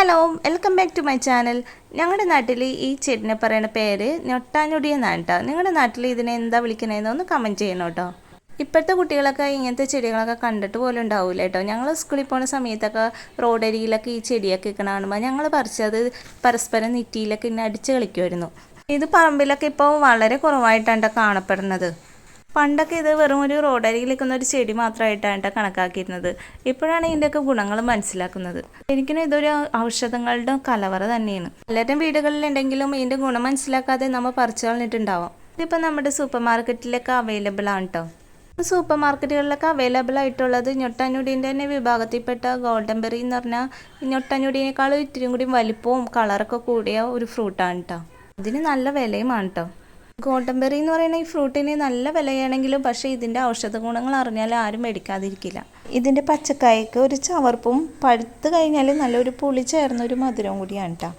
Hello, welcome back to my channel. ഞങ്ങളുടെ നാട്ടിൽ ഈ ചെടിനെ പറയുന്ന പേര് ഞൊട്ടാഞ്ഞൊടി എന്നാണ് കേട്ടോ. നിങ്ങളുടെ നാട്ടിൽ ഇതിനെ എന്താ വിളിക്കണതെന്ന് ഒന്ന് കമൻറ്റ് ചെയ്യണം കേട്ടോ. ഇപ്പോഴത്തെ കുട്ടികളൊക്കെ ഇങ്ങനത്തെ ചെടികളൊക്കെ കണ്ടിട്ട് പോലും ഉണ്ടാവില്ല കേട്ടോ. ഞങ്ങൾ സ്കൂളിൽ പോകുന്ന സമയത്തൊക്കെ റോഡരികിലൊക്കെ ഈ ചെടിയൊക്കെ ഇരിക്കണ കാണുമ്പോൾ ഞങ്ങൾ പറിച്ചത് പരസ്പരം നെറ്റിയിലൊക്കെ ഇങ്ങനെ അടിച്ച് കളിക്കുമായിരുന്നു. ഇത് പറമ്പിലൊക്കെ ഇപ്പോൾ വളരെ കുറവായിട്ടാണ് കാണപ്പെടുന്നത്. പണ്ടൊക്കെ ഇത് വെറും ഒരു റോഡരികിൽ നിൽക്കുന്ന ഒരു ചെടി മാത്രമായിട്ടാണ് കണക്കാക്കിയിരുന്നത്. ഇപ്പോഴാണ് ഇതിൻ്റെയൊക്കെ ഗുണങ്ങൾ മനസ്സിലാക്കുന്നത്. ശരിക്കും ഇതൊരു ഔഷധങ്ങളുടെ കലവറ തന്നെയാണ്. പലരും വീടുകളിലുണ്ടെങ്കിലും ഇതിൻ്റെ ഗുണം മനസ്സിലാക്കാതെ നമ്മൾ പറിച്ചു കളഞ്ഞിട്ടുണ്ടാവാം. ഇതിപ്പോൾ നമ്മുടെ സൂപ്പർ മാർക്കറ്റിലൊക്കെ അവൈലബിൾ ആണ് കേട്ടോ. സൂപ്പർ മാർക്കറ്റുകളിലൊക്കെ അവൈലബിൾ ആയിട്ടുള്ളത് ഞൊട്ടാഞ്ഞൊടീൻ്റെ തന്നെ വിഭാഗത്തിൽപ്പെട്ട ഗോൾഡൻ ബെറി എന്ന് പറഞ്ഞാൽ ഞൊട്ടാഞ്ഞൊടീനേക്കാളും ഇത്തിരി കൂടി വലിപ്പവും കളറൊക്കെ കൂടിയ ഒരു ഫ്രൂട്ടാണ് കേട്ടോ. ഇതിന് നല്ല വിലയുമാണ് കേട്ടോ. ഗോൾഡൻ ബെറി എന്ന് പറയുന്ന ഈ ഫ്രൂട്ടിന് നല്ല വിലയാണെങ്കിലും പക്ഷേ ഇതിൻ്റെ ഔഷധ ഗുണങ്ങൾ അറിഞ്ഞാൽ ആരും മേടിക്കാതിരിക്കില്ല. ഇതിൻ്റെ പച്ചക്കായ്ക്ക് ഒരു ചവർപ്പും പഴുത്ത് കഴിഞ്ഞാൽ നല്ലൊരു പുളി ചേർന്നൊരു മധുരവും കൂടിയാണ് കേട്ടോ.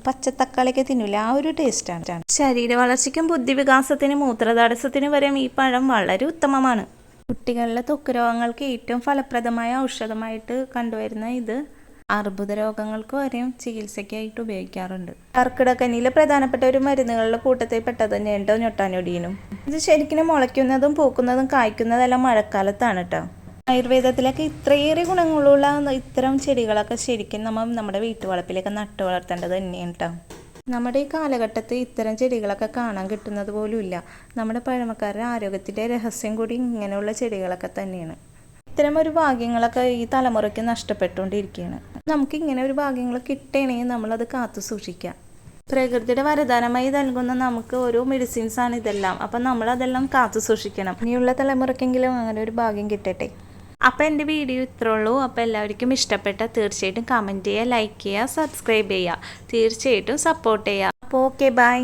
പച്ചത്തക്കാളിയൊക്കെ തിന്നില്ല, ആ ഒരു ടേസ്റ്റാണ്. ശരീര വളർച്ചയ്ക്കും ബുദ്ധിവികാസത്തിനും മൂത്രതടസ്സത്തിനും വരെ ഈ പഴം വളരെ ഉത്തമമാണ്. കുട്ടികളിലെ ത്വക്ക് രോഗങ്ങൾക്ക് ഏറ്റവും ഫലപ്രദമായ ഔഷധമായിട്ട് കണ്ടുവരുന്ന ഇത് അർബുദ രോഗങ്ങൾക്ക് വരെയും ചികിത്സയ്ക്കായിട്ട് ഉപയോഗിക്കാറുണ്ട്. കർക്കിടക്കനിയിലെ പ്രധാനപ്പെട്ട ഒരു മരുന്നുകളുടെ കൂട്ടത്തിൽ പെട്ടത് തന്നെയുണ്ടോ ഞൊട്ടാഞ്ഞൊടിയനും. ഇത് ശരിക്കും മുളയ്ക്കുന്നതും പൂക്കുന്നതും കായ്ക്കുന്നതെല്ലാം മഴക്കാലത്താണ് കേട്ടോ. ആയുർവേദത്തിലൊക്കെ ഇത്രയേറെ ഗുണങ്ങളുള്ള ഇത്തരം ചെടികളൊക്കെ ശരിക്കും നമ്മുടെ വീട്ടുവളപ്പിലൊക്കെ നട്ടു വളർത്തേണ്ടത് തന്നെയാണ് കേട്ടോ. നമ്മുടെ ഈ കാലഘട്ടത്തിൽ ഇത്തരം ചെടികളൊക്കെ കാണാൻ കിട്ടുന്നത് പോലും ഇല്ല. നമ്മുടെ പഴമക്കാരുടെ ആരോഗ്യത്തിൻ്റെ രഹസ്യം കൂടി ഇങ്ങനെയുള്ള ചെടികളൊക്കെ തന്നെയാണ്. ഇത്തരം ഒരു ഭാഗ്യങ്ങളൊക്കെ ഈ തലമുറയ്ക്ക് നഷ്ടപ്പെട്ടുകൊണ്ടിരിക്കുകയാണ്. നമുക്ക് ഇങ്ങനെ ഒരു ഭാഗ്യങ്ങൾ കിട്ടണമെങ്കിൽ നമ്മളത് കാത്തു സൂക്ഷിക്കാം. പ്രകൃതിയുടെ വരദാനമായി നൽകുന്ന നമുക്ക് ഓരോ മെഡിസിൻസാണ് ഇതെല്ലാം. അപ്പം നമ്മളതെല്ലാം കാത്തു സൂക്ഷിക്കണം. ഇനിയുള്ള തലമുറയ്ക്കെങ്കിലും അങ്ങനെ ഒരു ഭാഗ്യം കിട്ടട്ടെ. അപ്പോൾ എൻ്റെ വീഡിയോ ഇത്രേ ഉള്ളൂ. അപ്പോൾ എല്ലാവർക്കും ഇഷ്ടപ്പെട്ട തീർച്ചയായിട്ടും കമൻറ്റ് ചെയ്യുക, ലൈക്ക് ചെയ്യുക, സബ്സ്ക്രൈബ് ചെയ്യുക, തീർച്ചയായിട്ടും സപ്പോർട്ട് ചെയ്യുക. അപ്പോൾ ഓക്കെ, ബൈ.